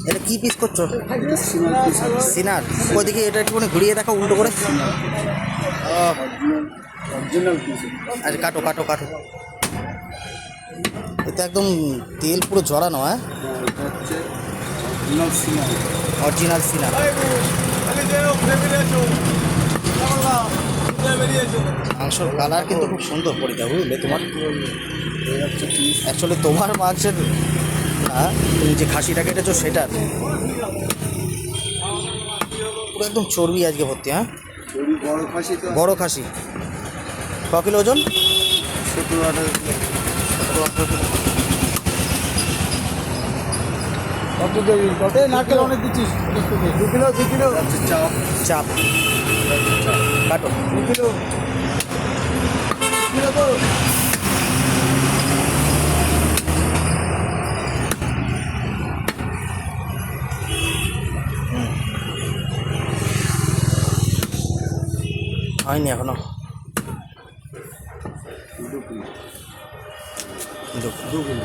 এটা কি পিস করছো? সিনার। ওইদিকে এটা একটুখানি ঘুরিয়ে দেখো উল্টো করে। আচ্ছা কাটো কাটো কাটো। এটা একদম তেল পুরো জড়ানো। হ্যাঁ অরিজিনাল সিনার। মাংসর কালার কিন্তু খুব সুন্দর পরিটা, বুঝলে? তোমার অ্যাকচুয়ালি তোমার মাংসের না, তুমি যে খাসিটা কেটেছো সেটার পুরো একদম চর্বি আজকে ভর্তি। হ্যাঁ বড় খাসি। ক কিলো ওজন? 17-18 নারকেল অনেক দিচ্ছিস। 2 কিলো 2 কিলো চাপ কাটো। 2 কিলো তো হয়নি এখনো। 2 কিলো